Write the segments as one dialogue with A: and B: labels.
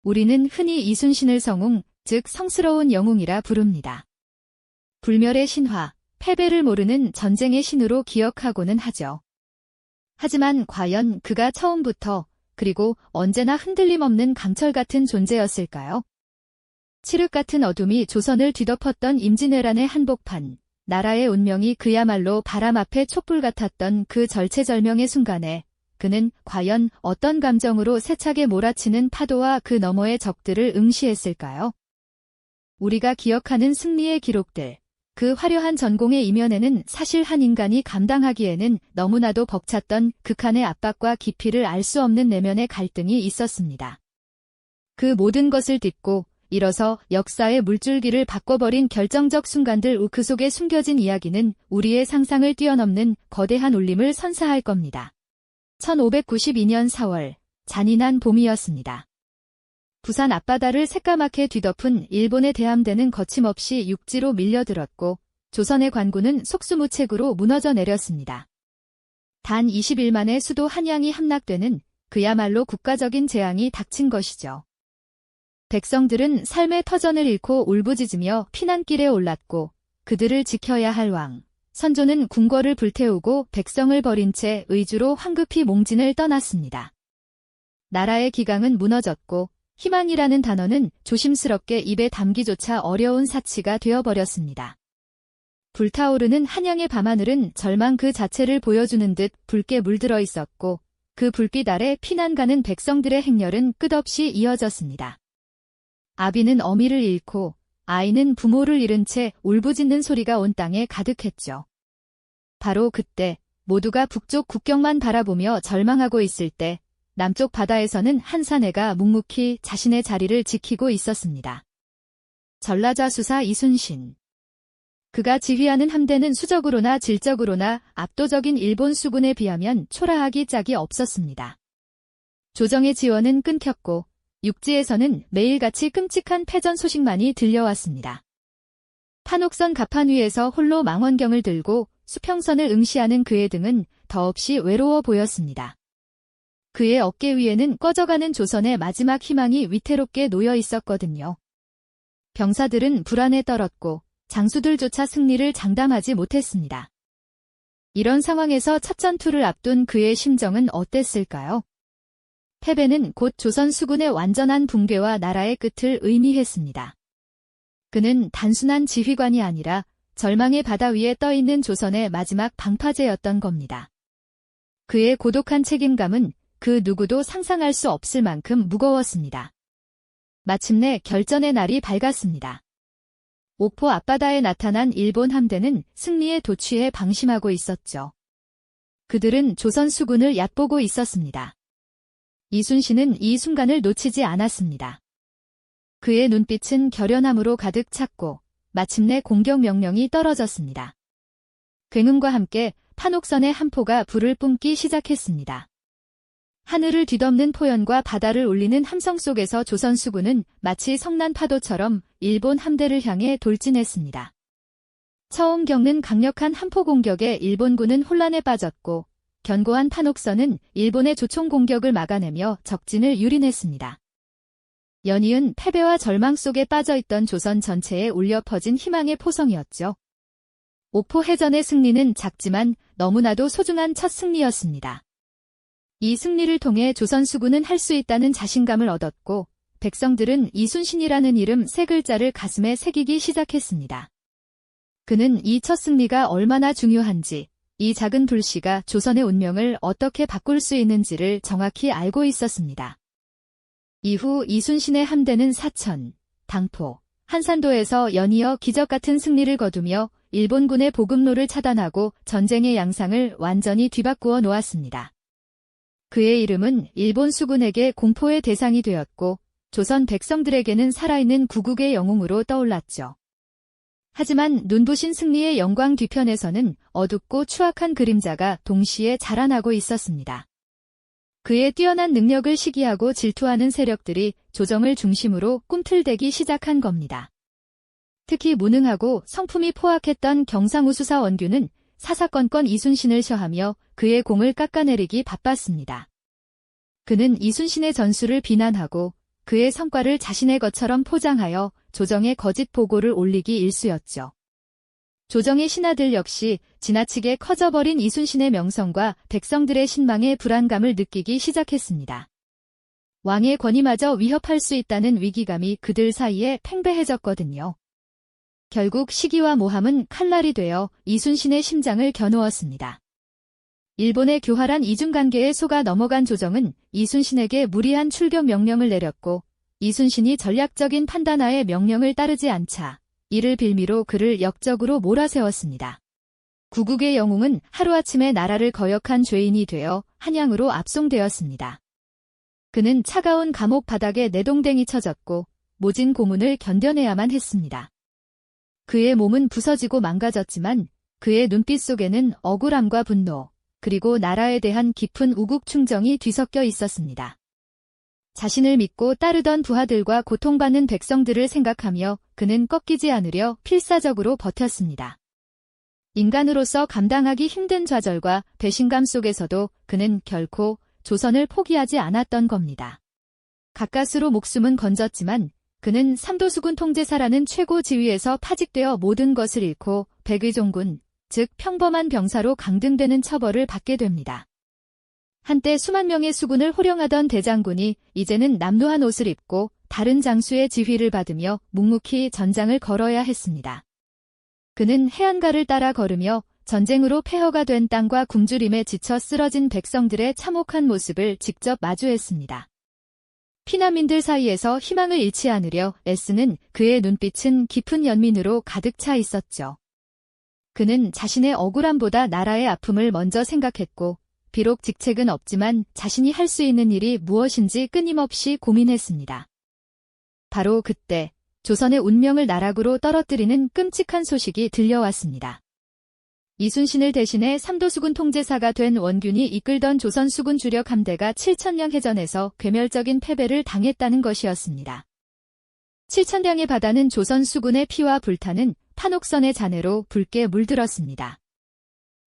A: 우리는 흔히 이순신을 성웅, 즉 성스러운 영웅이라 부릅니다. 불멸의 신화, 패배를 모르는 전쟁의 신으로 기억하고는 하죠. 하지만 과연 그가 처음부터 그리고 언제나 흔들림 없는 강철 같은 존재였을까요? 칠흑 같은 어둠이 조선을 뒤덮었던 임진왜란의 한복판, 나라의 운명이 그야말로 바람 앞에 촛불 같았던 그 절체절명의 순간에 그는 과연 어떤 감정으로 세차게 몰아치는 파도와 그 너머의 적들을 응시했을까요? 우리가 기억하는 승리의 기록들, 그 화려한 전공의 이면에는 사실 한 인간이 감당하기에는 너무나도 벅찼던 극한의 압박과 깊이를 알 수 없는 내면의 갈등이 있었습니다. 그 모든 것을 딛고 일어서 역사의 물줄기를 바꿔버린 결정적 순간들 그 속에 숨겨진 이야기는 우리의 상상을 뛰어넘는 거대한 울림을 선사할 겁니다. 1592년 4월, 잔인한 봄이었습니다. 부산 앞바다를 새까맣게 뒤덮은 일본의 대함대는 거침없이 육지로 밀려들었고 조선의 관군은 속수무책으로 무너져 내렸습니다. 단 20일 만에 수도 한양이 함락되는 그야말로 국가적인 재앙이 닥친 것이죠. 백성들은 삶의 터전을 잃고 울부짖으며 피난길에 올랐고 그들을 지켜야 할 왕, 선조는 궁궐을 불태우고 백성을 버린 채 의주로 황급히 몽진을 떠났습니다. 나라의 기강은 무너졌고 희망이라는 단어는 조심스럽게 입에 담기조차 어려운 사치가 되어버렸습니다. 불타오르는 한양의 밤하늘은 절망 그 자체를 보여주는 듯 붉게 물들어 있었고 그 불빛 아래 피난 가는 백성들의 행렬은 끝없이 이어졌습니다. 아비는 어미를 잃고 아이는 부모를 잃은 채 울부짖는 소리가 온 땅에 가득했죠. 바로 그때 모두가 북쪽 국경만 바라보며 절망하고 있을 때 남쪽 바다에서는 한 사내가 묵묵히 자신의 자리를 지키고 있었습니다. 전라좌수사 이순신. 그가 지휘하는 함대는 수적으로나 질적으로나 압도적인 일본 수군에 비하면 초라하기 짝이 없었습니다. 조정의 지원은 끊겼고 육지에서는 매일같이 끔찍한 패전 소식만이 들려왔습니다. 판옥선 갑판 위에서 홀로 망원경을 들고 수평선을 응시하는 그의 등은 더없이 외로워 보였습니다. 그의 어깨 위에는 꺼져가는 조선의 마지막 희망이 위태롭게 놓여 있었거든요. 병사들은 불안에 떨었고 장수들조차 승리를 장담하지 못했습니다. 이런 상황에서 첫 전투를 앞둔 그의 심정은 어땠을까요? 패배는 곧 조선 수군의 완전한 붕괴와 나라의 끝을 의미했습니다. 그는 단순한 지휘관이 아니라 절망의 바다 위에 떠있는 조선의 마지막 방파제였던 겁니다. 그의 고독한 책임감은 그 누구도 상상할 수 없을 만큼 무거웠습니다. 마침내 결전의 날이 밝았습니다. 옥포 앞바다에 나타난 일본 함대는 승리에 도취해 방심하고 있었죠. 그들은 조선 수군을 얕보고 있었습니다. 이순신은 이 순간을 놓치지 않았습니다. 그의 눈빛은 결연함으로 가득 찼고 마침내 공격 명령이 떨어졌습니다. 굉음과 함께 판옥선의 한 포가 불을 뿜기 시작했습니다. 하늘을 뒤덮는 포연과 바다를 울리는 함성 속에서 조선 수군은 마치 성난 파도처럼 일본 함대를 향해 돌진했습니다. 처음 겪는 강력한 함포 공격에 일본군은 혼란에 빠졌고 견고한 판옥선은 일본의 조총 공격을 막아내며 적진을 유린했습니다. 연이은 패배와 절망 속에 빠져있던 조선 전체에 울려 퍼진 희망의 포성이었죠. 옥포 해전의 승리는 작지만 너무나도 소중한 첫 승리였습니다. 이 승리를 통해 조선 수군은 할 수 있다는 자신감을 얻었고 백성들은 이순신이라는 이름 세 글자를 가슴에 새기기 시작했습니다. 그는 이 첫 승리가 얼마나 중요한지, 이 작은 불씨가 조선의 운명을 어떻게 바꿀 수 있는지를 정확히 알고 있었습니다. 이후 이순신의 함대는 사천, 당포, 한산도에서 연이어 기적 같은 승리를 거두며 일본군의 보급로를 차단하고 전쟁의 양상을 완전히 뒤바꾸어 놓았습니다. 그의 이름은 일본 수군에게 공포의 대상이 되었고 조선 백성들에게는 살아있는 구국의 영웅으로 떠올랐죠. 하지만 눈부신 승리의 영광 뒤편에서는 어둡고 추악한 그림자가 동시에 자라나고 있었습니다. 그의 뛰어난 능력을 시기하고 질투하는 세력들이 조정을 중심으로 꿈틀대기 시작한 겁니다. 특히 무능하고 성품이 포악했던 경상우수사 원규는 사사건건 이순신을 셔하며 그의 공을 깎아내리기 바빴습니다. 그는 이순신의 전술을 비난하고 그의 성과를 자신의 것처럼 포장하여 조정의 거짓 보고를 올리기 일쑤였죠. 조정의 신하들 역시 지나치게 커져버린 이순신의 명성과 백성들의 신망에 불안감을 느끼기 시작했습니다. 왕의 권위마저 위협할 수 있다는 위기감이 그들 사이에 팽배해졌거든요. 결국 시기와 모함은 칼날이 되어 이순신의 심장을 겨누었습니다. 일본의 교활한 이중관계에 속아 넘어간 조정은 이순신에게 무리한 출격 명령을 내렸고 이순신이 전략적인 판단하에 명령을 따르지 않자 이를 빌미로 그를 역적으로 몰아세웠습니다. 구국의 영웅은 하루아침에 나라를 거역한 죄인이 되어 한양으로 압송되었습니다. 그는 차가운 감옥 바닥에 내동댕이 쳐졌고 모진 고문을 견뎌내야만 했습니다. 그의 몸은 부서지고 망가졌지만 그의 눈빛 속에는 억울함과 분노, 그리고 나라에 대한 깊은 우국 충정이 뒤섞여 있었습니다. 자신을 믿고 따르던 부하들과 고통받는 백성들을 생각하며 그는 꺾이지 않으려 필사적으로 버텼습니다. 인간으로서 감당하기 힘든 좌절과 배신감 속에서도 그는 결코 조선을 포기하지 않았던 겁니다. 가까스로 목숨은 건졌지만 그는 삼도수군 통제사라는 최고 지위에서 파직되어 모든 것을 잃고 백의종군, 즉 평범한 병사로 강등되는 처벌을 받게 됩니다. 한때 수만 명의 수군을 호령하던 대장군이 이제는 남루한 옷을 입고 다른 장수의 지휘를 받으며 묵묵히 전장을 걸어야 했습니다. 그는 해안가를 따라 걸으며 전쟁으로 폐허가 된 땅과 굶주림에 지쳐 쓰러진 백성들의 참혹한 모습을 직접 마주했습니다. 피난민들 사이에서 희망을 잃지 않으려 애쓰는 그의 눈빛은 깊은 연민으로 가득 차 있었죠. 그는 자신의 억울함보다 나라의 아픔을 먼저 생각했고 비록 직책은 없지만 자신이 할 수 있는 일이 무엇인지 끊임없이 고민했습니다. 바로 그때 조선의 운명을 나락으로 떨어뜨리는 끔찍한 소식이 들려왔습니다. 이순신을 대신해 삼도수군 통제사가 된 원균이 이끌던 조선 수군 주력 함대가 7천량 해전에서 괴멸적인 패배를 당했다는 것이었습니다. 7천량의 바다는 조선 수군의 피와 불타는 판옥선의 잔해로 붉게 물들었습니다.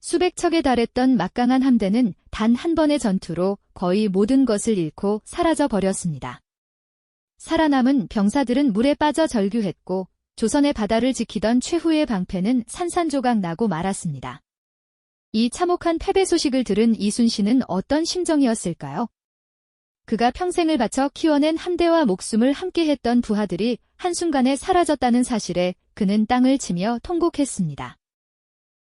A: 수백 척에 달했던 막강한 함대는 단 한 번의 전투로 거의 모든 것을 잃고 사라져 버렸습니다. 살아남은 병사들은 물에 빠져 절규했고 조선의 바다를 지키던 최후의 방패는 산산조각 나고 말았습니다. 이 참혹한 패배 소식을 들은 이순신은 어떤 심정이었을까요? 그가 평생을 바쳐 키워낸 함대와 목숨을 함께했던 부하들이 한순간에 사라졌다는 사실에 그는 땅을 치며 통곡했습니다.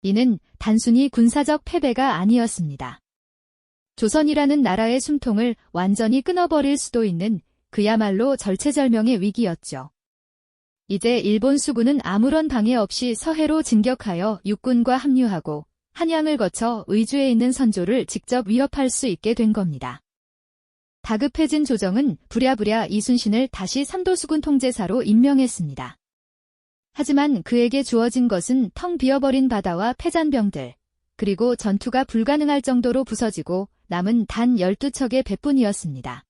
A: 이는 단순히 군사적 패배가 아니었습니다. 조선이라는 나라의 숨통을 완전히 끊어버릴 수도 있는 그야말로 절체절명의 위기였죠. 이제 일본 수군은 아무런 방해 없이 서해로 진격하여 육군과 합류하고 한양을 거쳐 의주에 있는 선조를 직접 위협할 수 있게 된 겁니다. 다급해진 조정은 부랴부랴 이순신을 다시 삼도수군 통제사로 임명했습니다. 하지만 그에게 주어진 것은 텅 비어버린 바다와 패잔병들, 그리고 전투가 불가능할 정도로 부서지고 남은 단 12척의 배뿐이었습니다.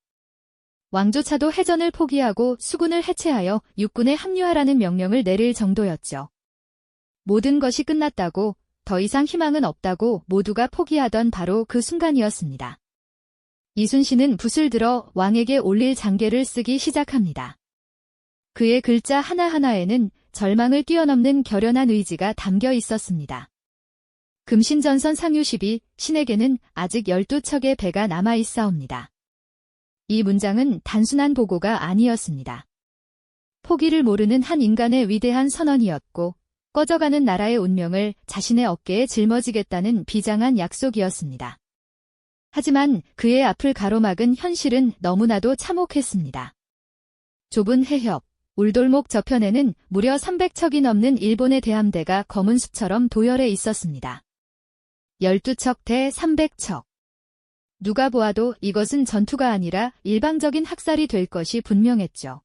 A: 왕조차도 해전을 포기하고 수군을 해체하여 육군에 합류하라는 명령을 내릴 정도였죠. 모든 것이 끝났다고, 더 이상 희망은 없다고 모두가 포기하던 바로 그 순간이었습니다. 이순신은 붓을 들어 왕에게 올릴 장계를 쓰기 시작합니다. 그의 글자 하나하나에는 절망을 뛰어넘는 결연한 의지가 담겨 있었습니다. 금신전선 상유십이 신에게는 아직 12척의 배가 남아 있사옵니다. 이 문장은 단순한 보고가 아니었습니다. 포기를 모르는 한 인간의 위대한 선언이었고 꺼져가는 나라의 운명을 자신의 어깨에 짊어지겠다는 비장한 약속이었습니다. 하지만 그의 앞을 가로막은 현실은 너무나도 참혹했습니다. 좁은 해협, 울돌목 저편에는 무려 300척이 넘는 일본의 대함대가 검은 숲처럼 도열해 있었습니다. 12척 대 300척. 누가 보아도 이것은 전투가 아니라 일방적인 학살이 될 것이 분명했죠.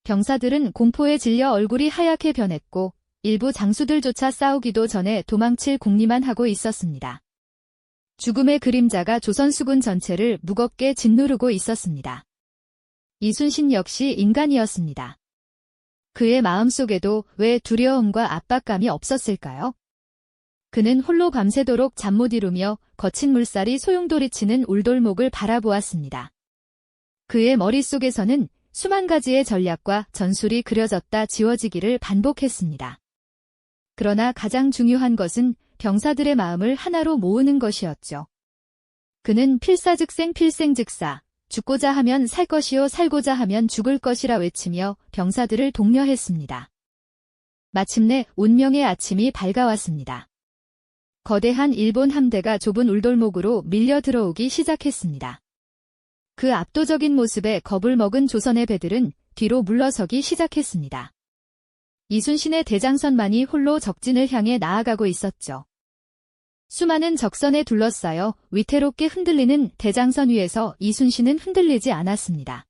A: 병사들은 공포에 질려 얼굴이 하얗게 변했고 일부 장수들조차 싸우기도 전에 도망칠 궁리만 하고 있었습니다. 죽음의 그림자가 조선수군 전체를 무겁게 짓누르고 있었습니다. 이순신 역시 인간이었습니다. 그의 마음속에도 왜 두려움과 압박감이 없었을까요? 그는 홀로 밤새도록 잠 못 이루며 거친 물살이 소용돌이치는 울돌목을 바라보았습니다. 그의 머릿속에서는 수만 가지의 전략과 전술이 그려졌다 지워지기를 반복했습니다. 그러나 가장 중요한 것은 병사들의 마음을 하나로 모으는 것이었죠. 그는 필사즉생 필생즉사, 죽고자 하면 살 것이요 살고자 하면 죽을 것이라 외치며 병사들을 독려했습니다. 마침내 운명의 아침이 밝아왔습니다. 거대한 일본 함대가 좁은 울돌목으로 밀려 들어오기 시작했습니다. 그 압도적인 모습에 겁을 먹은 조선의 배들은 뒤로 물러서기 시작했습니다. 이순신의 대장선만이 홀로 적진을 향해 나아가고 있었죠. 수많은 적선에 둘러싸여 위태롭게 흔들리는 대장선 위에서 이순신은 흔들리지 않았습니다.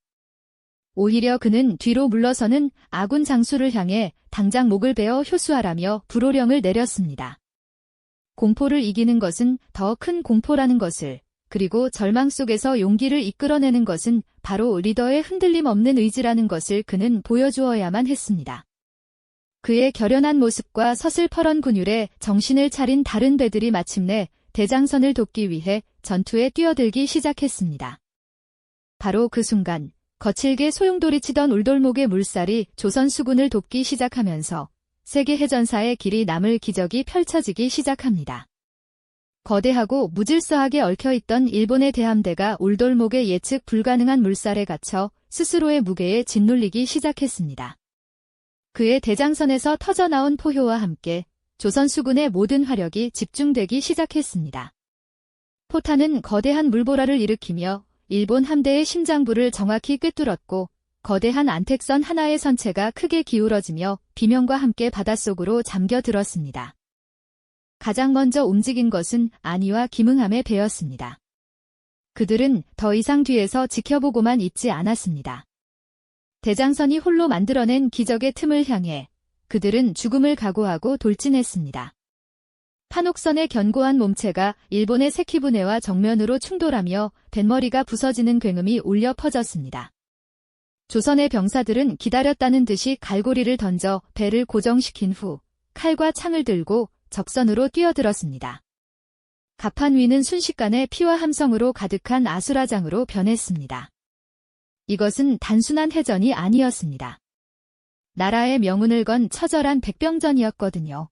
A: 오히려 그는 뒤로 물러서는 아군 장수를 향해 당장 목을 베어 효수하라며 불호령을 내렸습니다. 공포를 이기는 것은 더 큰 공포라는 것을, 그리고 절망 속에서 용기를 이끌어내는 것은 바로 리더의 흔들림 없는 의지라는 것을 그는 보여주어야만 했습니다. 그의 결연한 모습과 서슬퍼런 군율에 정신을 차린 다른 배들이 마침내 대장선을 돕기 위해 전투에 뛰어들기 시작했습니다. 바로 그 순간 거칠게 소용돌이치던 울돌목의 물살이 조선 수군을 돕기 시작하면서 세계 해전사의 길이 남을 기적이 펼쳐지기 시작합니다. 거대하고 무질서하게 얽혀있던 일본의 대함대가 울돌목의 예측 불가능한 물살에 갇혀 스스로의 무게에 짓눌리기 시작했습니다. 그의 대장선에서 터져나온 포효와 함께 조선 수군의 모든 화력이 집중되기 시작했습니다. 포탄은 거대한 물보라를 일으키며 일본 함대의 심장부를 정확히 꿰뚫었고 거대한 안택선 하나의 선체가 크게 기울어지며 비명과 함께 바닷속으로 잠겨들었습니다. 가장 먼저 움직인 것은 안희와 김응함의 배였습니다. 그들은 더 이상 뒤에서 지켜보고만 있지 않았습니다. 대장선이 홀로 만들어낸 기적의 틈을 향해 그들은 죽음을 각오하고 돌진했습니다. 판옥선의 견고한 몸체가 일본의 세키부네와 정면으로 충돌하며 뱃머리가 부서지는 굉음이 울려 퍼졌습니다. 조선의 병사들은 기다렸다는 듯이 갈고리를 던져 배를 고정시킨 후 칼과 창을 들고 적선으로 뛰어들었습니다. 갑판 위는 순식간에 피와 함성으로 가득한 아수라장으로 변했습니다. 이것은 단순한 해전이 아니었습니다. 나라의 명운을 건 처절한 백병전이었거든요.